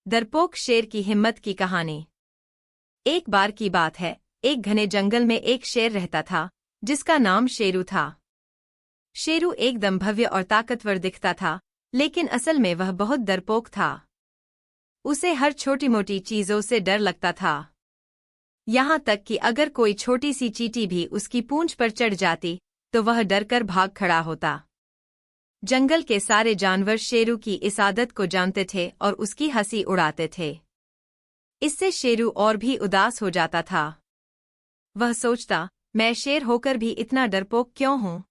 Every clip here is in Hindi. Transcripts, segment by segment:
डरपोक शेर की हिम्मत की कहानी। एक बार की बात है, एक घने जंगल में एक शेर रहता था जिसका नाम शेरू था। शेरू एकदम भव्य और ताकतवर दिखता था, लेकिन असल में वह बहुत डरपोक था। उसे हर छोटी मोटी चीजों से डर लगता था। यहाँ तक कि अगर कोई छोटी सी चींटी भी उसकी पूंछ पर चढ़ जाती तो वह डरकर भाग खड़ा होता। जंगल के सारे जानवर शेरू की इस आदत को जानते थे और उसकी हंसी उड़ाते थे। इससे शेरू और भी उदास हो जाता था। वह सोचता, मैं शेर होकर भी इतना डरपोक क्यों हूँ?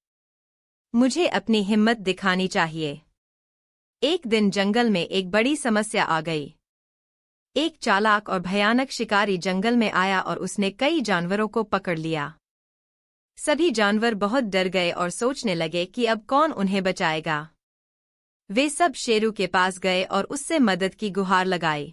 मुझे अपनी हिम्मत दिखानी चाहिए। एक दिन जंगल में एक बड़ी समस्या आ गई। एक चालाक और भयानक शिकारी जंगल में आया और उसने कई जानवरों को पकड़ लिया। सभी जानवर बहुत डर गए और सोचने लगे कि अब कौन उन्हें बचाएगा। वे सब शेरू के पास गए और उससे मदद की गुहार लगाई।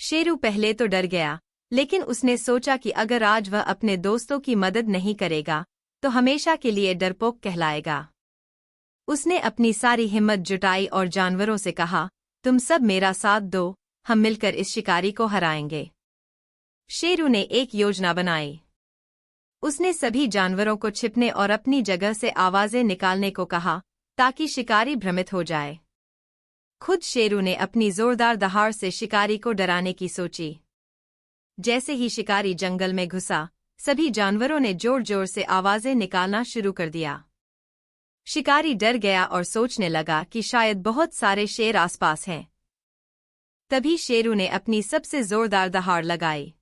शेरू पहले तो डर गया, लेकिन उसने सोचा कि अगर आज वह अपने दोस्तों की मदद नहीं करेगा तो हमेशा के लिए डरपोक कहलाएगा। उसने अपनी सारी हिम्मत जुटाई और जानवरों से कहा, तुम सब मेरा साथ दो, हम मिलकर इस शिकारी को हराएंगे। शेरू ने एक योजना बनाई। उसने सभी जानवरों को छिपने और अपनी जगह से आवाजें निकालने को कहा ताकि शिकारी भ्रमित हो जाए। खुद शेरू ने अपनी जोरदार दहाड़ से शिकारी को डराने की सोची। जैसे ही शिकारी जंगल में घुसा, सभी जानवरों ने जोर जोर से आवाजें निकालना शुरू कर दिया। शिकारी डर गया और सोचने लगा कि शायद बहुत सारे शेर आसपास हैं। तभी शेरू ने अपनी सबसे जोरदार दहाड़ लगाई।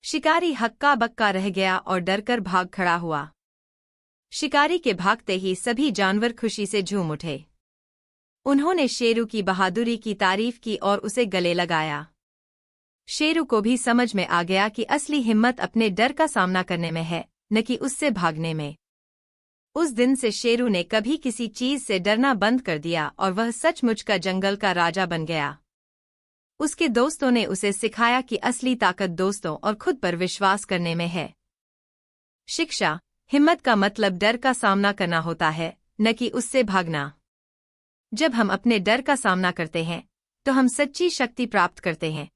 शिकारी हक्का बक्का रह गया और डरकर भाग खड़ा हुआ। शिकारी के भागते ही सभी जानवर खुशी से झूम उठे। उन्होंने शेरू की बहादुरी की तारीफ की और उसे गले लगाया। शेरू को भी समझ में आ गया कि असली हिम्मत अपने डर का सामना करने में है, न कि उससे भागने में। उस दिन से शेरू ने कभी किसी चीज से डरना बंद कर दिया और वह सचमुच का जंगल का राजा बन गया। उसके दोस्तों ने उसे सिखाया कि असली ताकत दोस्तों और खुद पर विश्वास करने में है। शिक्षा, हिम्मत का मतलब डर का सामना करना होता है, न कि उससे भागना। जब हम अपने डर का सामना करते हैं तो हम सच्ची शक्ति प्राप्त करते हैं।